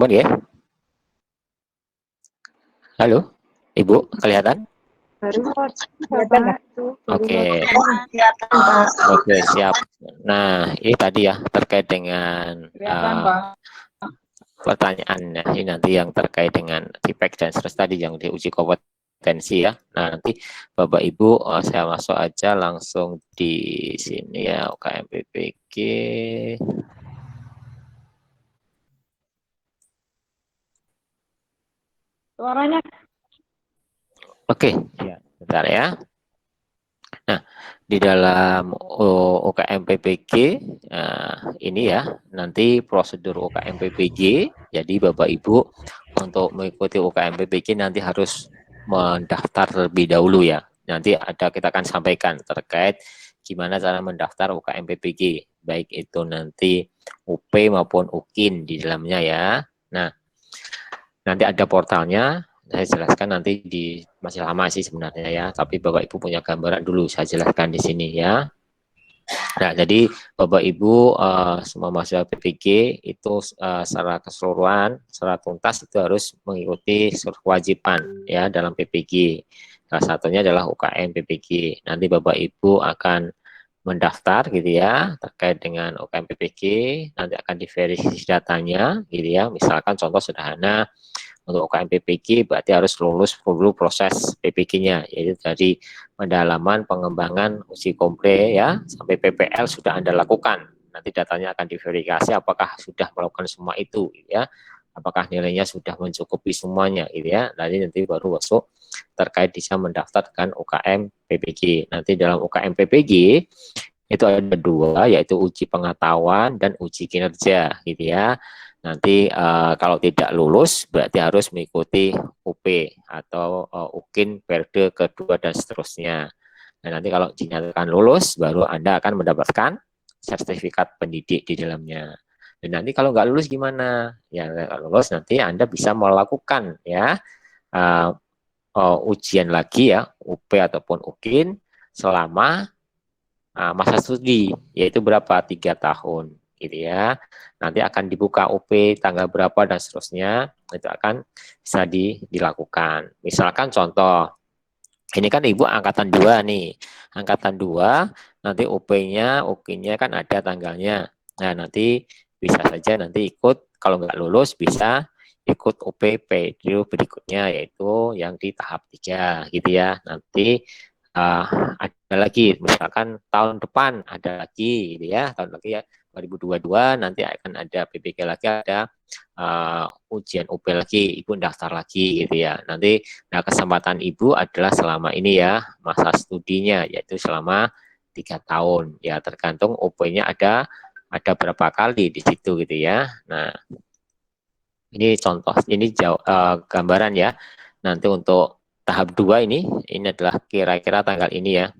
Ampun ya. Halo, Ibu, kelihatan? Oke. Oke, siap. Nah, ini tadi ya terkait dengan pertanyaannya. Ini nanti yang terkait dengan feedback dan stress tadi yang diuji kompetensi ya. Nah, nanti Bapak Ibu saya masuk aja langsung di sini ya, UKM PPG. Suaranya. Oke, ya, bentar ya. Nah, di dalam UKM PPG ini ya, nanti prosedur UKM PPG, jadi Bapak Ibu untuk mengikuti UKM PPG nanti harus mendaftar terlebih dahulu ya. Nanti kita akan sampaikan terkait gimana cara mendaftar UKM PPG, baik itu nanti UP maupun UKIN di dalamnya ya. Nah, nanti ada portalnya, saya jelaskan nanti masih lama sih sebenarnya ya, tapi Bapak Ibu punya gambaran dulu, saya jelaskan di sini ya. Nah, jadi Bapak Ibu semua mahasiswa PPG itu secara keseluruhan, secara tuntas itu harus mengikuti kewajiban ya dalam PPG. Salah satunya adalah UKM PPG. Nanti Bapak Ibu akan mendaftar gitu ya terkait dengan UKM PPG, nanti akan diverifikasi datanya gitu ya. Misalkan contoh sederhana, untuk UKM PPG berarti harus lulus dulu proses PPG-nya, yaitu dari pendalaman, pengembangan, uji komple ya, sampai PPL sudah Anda lakukan. Nanti datanya akan diverifikasi apakah sudah melakukan semua itu gitu ya. Apakah nilainya sudah mencukupi semuanya gitu ya. Nanti baru masuk terkait bisa mendaftar dengan UKM PPG. Nanti dalam UKM PPG itu ada dua, yaitu uji pengetahuan dan uji kinerja gitu ya. Nanti kalau tidak lulus berarti harus mengikuti UP atau UKIN periode kedua dan seterusnya. Nah, nanti kalau dinyatakan lulus baru Anda akan mendapatkan sertifikat pendidik di dalamnya. Dan nanti kalau nggak lulus gimana? Ya nggak lulus nanti Anda bisa melakukan ya ujian lagi ya UP ataupun UKIN selama masa studi, yaitu berapa? 3 tahun gitu ya. Nanti akan dibuka UP tanggal berapa dan seterusnya, itu akan bisa dilakukan. Misalkan contoh, ini kan Ibu angkatan 2 nih. Angkatan 2 nanti UP-nya, UKIN-nya kan ada tanggalnya. Nah, nanti bisa saja nanti ikut, kalau nggak lulus bisa ikut UPP berikutnya, yaitu yang di tahap 3 gitu ya. Nanti ada lagi, misalkan tahun depan ada lagi gitu ya, tahun lagi ya 2022 nanti akan ada PPG lagi, ada ujian UP lagi, Ibu daftar lagi gitu ya. Nanti kesempatan Ibu adalah selama ini ya, masa studinya yaitu selama 3 tahun ya, tergantung UP-nya ada berapa kali di situ gitu ya. Nah, ini contoh, ini gambaran ya. Nanti untuk tahap 2 ini adalah kira-kira tanggal ini ya.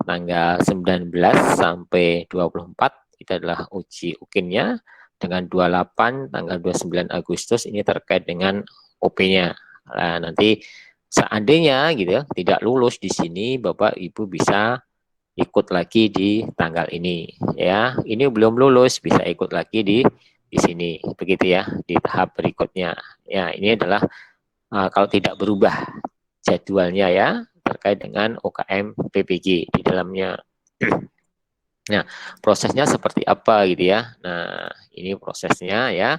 Tanggal 19 sampai 24 itu adalah uji UKIN-nya, dengan 28 tanggal 29 Agustus ini terkait dengan OP-nya. Nah, nanti seandainya gitu ya, tidak lulus di sini, Bapak Ibu bisa ikut lagi di tanggal ini ya. Ini belum lulus bisa ikut lagi di sini. Begitu ya, di tahap berikutnya. Ya, ini adalah kalau tidak berubah jadwalnya ya terkait dengan UKM PPG di dalamnya. Nah, prosesnya seperti apa gitu ya. Nah, ini prosesnya ya.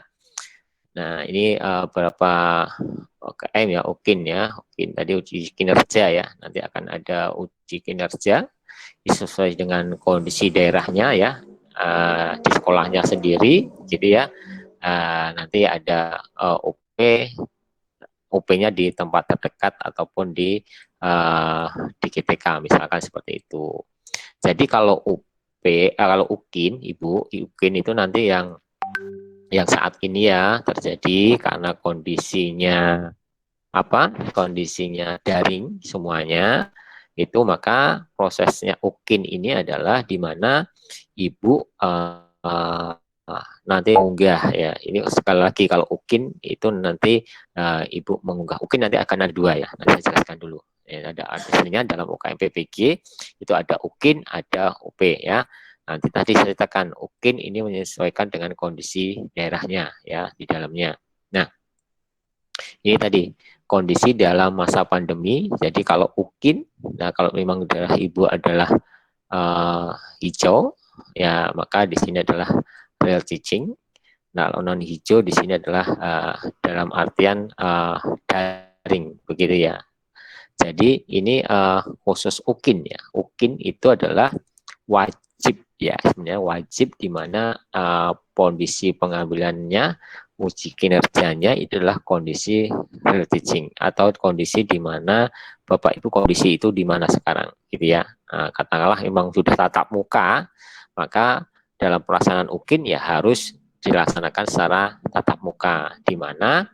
Nah, ini berapa UKM ya, UKIN ya. UKIN tadi uji kinerja ya. Nanti akan ada uji kinerja sesuai dengan kondisi daerahnya ya. Di sekolahnya sendiri gitu ya. Nanti ada UP-nya di tempat terdekat ataupun di GTK misalkan seperti itu. Jadi kalau kalau UKIN, Ibu, UKIN itu nanti yang saat ini ya terjadi karena kondisinya kondisinya daring semuanya itu, maka prosesnya UKIN ini adalah di mana Ibu nanti mengunggah ya. Ini sekali lagi kalau UKIN itu nanti Ibu mengunggah UKIN nanti akan ada 2 ya. Nanti saya jelaskan dulu. Ya, ada artinya dalam UKM PPG itu ada UKIN, ada UP ya. Nanti tadi saya ceritakan UKIN ini menyesuaikan dengan kondisi daerahnya ya di dalamnya. Nah, ini tadi kondisi dalam masa pandemi. Jadi kalau UKIN, nah kalau memang darah ibu adalah uh, hijau, ya maka di sini adalah real teaching. Nah, kalau non hijau di sini adalah dalam artian daring, begitu ya. Jadi ini khusus UKIN ya. UKIN itu adalah wajib ya, sebenarnya wajib di mana kondisi pengambilannya, uji kinerjanya itu adalah kondisi real teaching atau kondisi di mana Bapak Ibu kondisi itu di mana sekarang gitu ya. Katakanlah memang sudah tatap muka, maka dalam pelaksanaan UKIN ya harus dilaksanakan secara tatap muka, di mana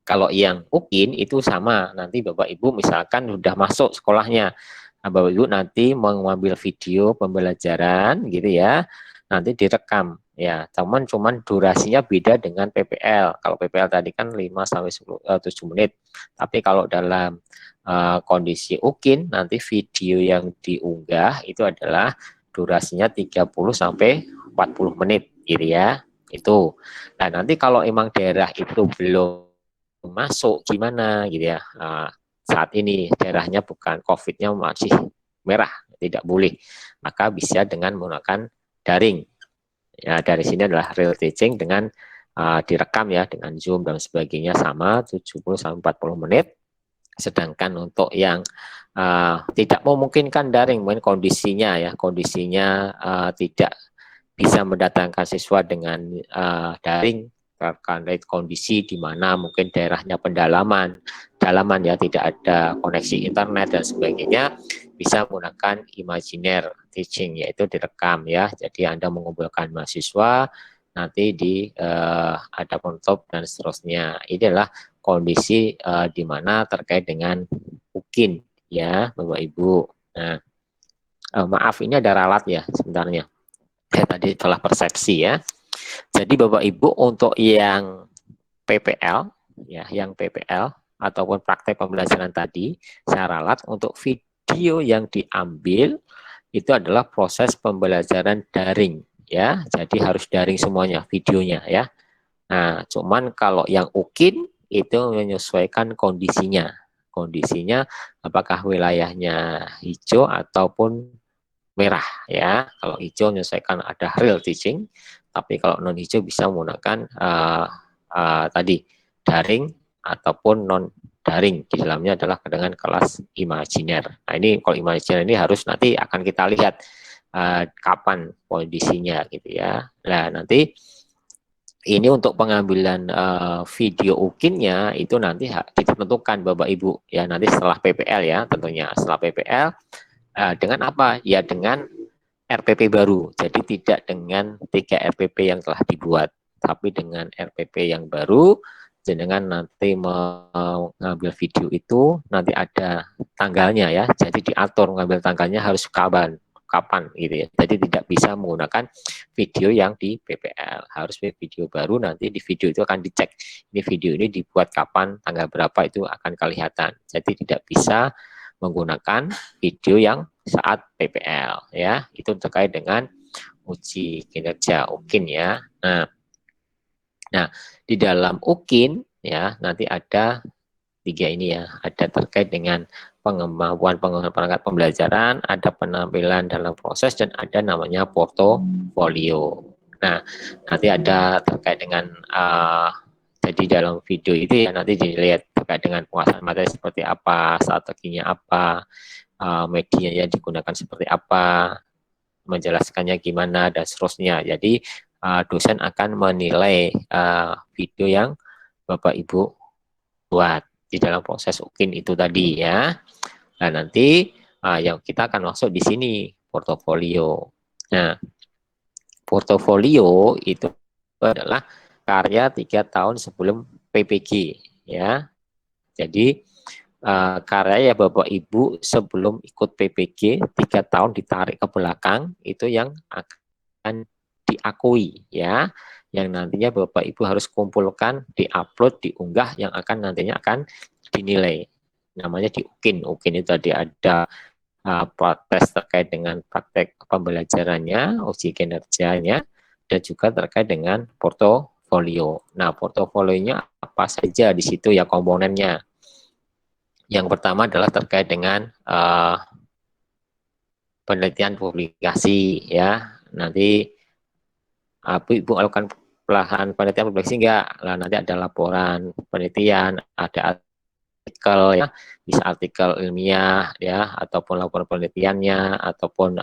kalau yang UKIN itu sama, nanti Bapak Ibu misalkan sudah masuk sekolahnya, nah, Bapak Ibu nanti mengambil video pembelajaran gitu ya, nanti direkam ya, cuman durasinya beda dengan PPL. Kalau PPL tadi kan 5 sampai 7 menit. Tapi kalau dalam kondisi UKIN nanti video yang diunggah itu adalah durasinya 30 sampai 40 menit gitu ya. Itu. Nah, nanti kalau emang daerah itu belum masuk gimana gitu ya. Saat ini daerahnya bukan COVID-nya masih merah, tidak boleh. Maka bisa dengan menggunakan daring. Ya, dari sini adalah real teaching dengan direkam ya dengan Zoom dan sebagainya sama 70 sampai 40 menit. Sedangkan untuk yang tidak memungkinkan daring, mungkin kondisinya tidak bisa mendatangkan siswa dengan daring terkait kondisi di mana mungkin daerahnya dalaman ya, tidak ada koneksi internet dan sebagainya, bisa menggunakan imajiner teaching, yaitu direkam ya. Jadi Anda mengumpulkan mahasiswa nanti di ada laptop dan seterusnya. Ini adalah kondisi di mana terkait dengan UKIN ya Bapak Ibu. Nah, maaf ini ada ralat ya sebenarnya. Tadi salah persepsi ya. Jadi Bapak Ibu untuk yang PPL ya, yang PPL ataupun praktek pembelajaran tadi, saya ralat untuk video yang diambil itu adalah proses pembelajaran daring ya. Jadi harus daring semuanya videonya ya. Nah, cuman kalau yang UKIN itu menyesuaikan kondisinya. Kondisinya apakah wilayahnya hijau ataupun merah ya. Kalau hijau menyelesaikan ada real teaching, tapi kalau non hijau bisa menggunakan tadi daring ataupun non daring. Di dalamnya adalah dengan kelas imajiner. Nah ini kalau imajiner ini harus nanti akan kita lihat kapan kondisinya gitu ya. Nah nanti ini untuk pengambilan video UKIN-nya itu nanti ditentukan Bapak Ibu ya, nanti setelah PPL ya, tentunya setelah PPL dengan apa? Ya dengan RPP baru. Jadi tidak dengan 3 RPP yang telah dibuat, tapi dengan RPP yang baru. Jenengan nanti mengambil video itu nanti ada tanggalnya ya. Jadi diatur mengambil tanggalnya harus kapan gitu ya. Jadi tidak bisa menggunakan video yang di PPL. Harus video baru, nanti di video itu akan dicek. Ini video ini dibuat kapan, tanggal berapa itu akan kelihatan. Jadi tidak bisa menggunakan video yang saat PPL ya. Itu terkait dengan uji kinerja UKIN ya. Nah, di dalam UKIN ya nanti ada 3 ini ya, ada terkait dengan pengembangan perangkat pembelajaran, ada penampilan dalam proses, dan ada namanya portofolio. Nah, nanti ada terkait dengan jadi dalam video itu ya nanti dilihat terkait dengan penguasaan materi seperti apa, strateginya apa, media yang digunakan seperti apa, menjelaskannya gimana dan seterusnya. Jadi dosen akan menilai video yang Bapak Ibu buat di dalam proses UKIN itu tadi ya. Nah nanti yang kita akan masuk di sini portofolio. Nah portofolio itu adalah karya 3 tahun sebelum PPG ya. Jadi karya ya Bapak Ibu sebelum ikut PPG 3 tahun ditarik ke belakang itu yang akan diakui ya, yang nantinya Bapak Ibu harus kumpulkan, diupload, diunggah, yang akan nantinya akan dinilai. Namanya di UKIN. UKIN itu tadi ada protes terkait dengan praktek pembelajarannya, uji kinerjanya, dan juga terkait dengan portofolio. portofolio. Nah, portofolionya apa saja di situ ya komponennya. Yang pertama adalah terkait dengan penelitian publikasi ya. Nanti Ibu lakukan pelahan penelitian publikasi enggak? Lah nanti ada laporan penelitian, ada artikel ya, bisa artikel ilmiah ya, ataupun laporan penelitiannya, ataupun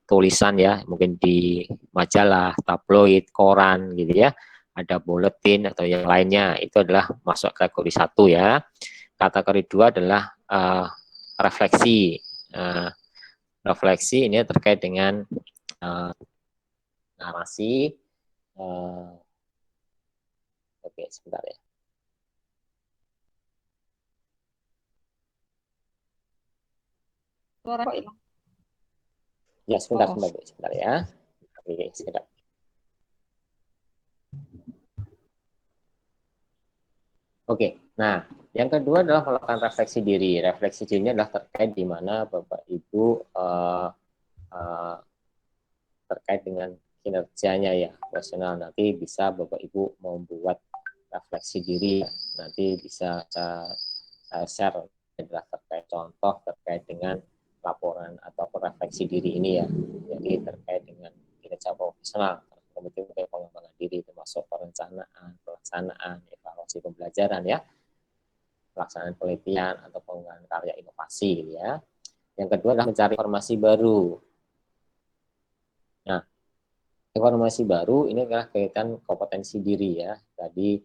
tulisan ya, mungkin di majalah, tabloid, koran gitu ya. Ada buletin atau yang lainnya, itu adalah masuk kategori 1 ya. Kategori 2 adalah refleksi. Refleksi ini terkait dengan narasi. Oke, sebentar ya. Suara kok hilang? Ya, sebentar ya. Oke, sebentar. Oke, nah yang kedua adalah melakukan refleksi diri. Refleksi dirinya adalah terkait di mana Bapak Ibu terkait dengan kinerjanya ya, profesional. Nanti bisa Bapak Ibu membuat refleksi diri. Nanti bisa saya share adalah terkait contoh terkait dengan laporan atau refleksi diri ini ya. Jadi terkait dengan kinerja profesional, kemudian pengembangan diri termasuk perencanaan, pelaksanaan, evaluasi pembelajaran ya, pelaksanaan penelitian atau pengembangan karya inovasi ya. Yang kedua adalah mencari informasi baru. Nah, informasi baru ini adalah kaitan kompetensi diri ya. Tadi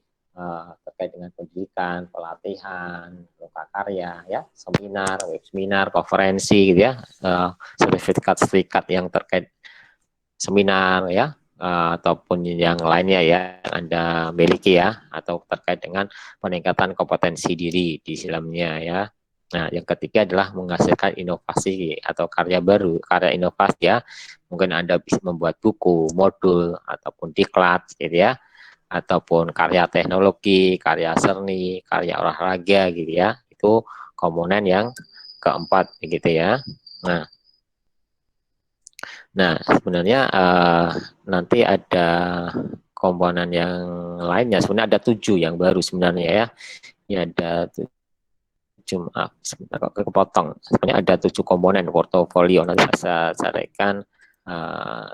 terkait dengan pendidikan, pelatihan, loka karya, ya, seminar, web seminar, konferensi, gitu ya, sertifikat-sertifikat yang terkait seminar, ya, ataupun yang lainnya ya Anda miliki ya, atau terkait dengan peningkatan kompetensi diri di dalamnya ya. Nah, yang ketiga adalah menghasilkan inovasi atau karya baru, karya inovasi ya. Mungkin Anda bisa membuat buku, modul, ataupun diklat, gitu ya, ataupun karya teknologi, karya seni, karya olahraga, gitu ya. Itu komponen yang keempat, gitu ya. Nah, sebenarnya nanti ada komponen yang lainnya. Sebenarnya ada 7 yang baru sebenarnya ya. Ini ada 7, sebentar kok kepotong. Sebenarnya ada 7 komponen portofolio. Nanti saya carikan.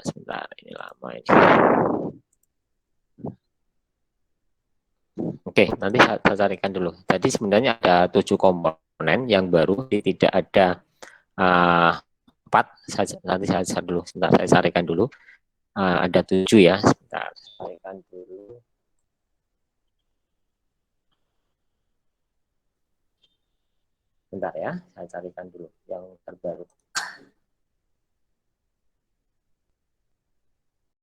Sebentar, ini lama ini. Oke, nanti saya carikan dulu. Tadi sebenarnya ada 7 komponen yang baru, tidak ada 4. Nanti saya cari dulu. Sebentar, saya carikan dulu. Ada 7 ya. Sebentar, carikan dulu. Bentar ya, saya carikan dulu yang terbaru.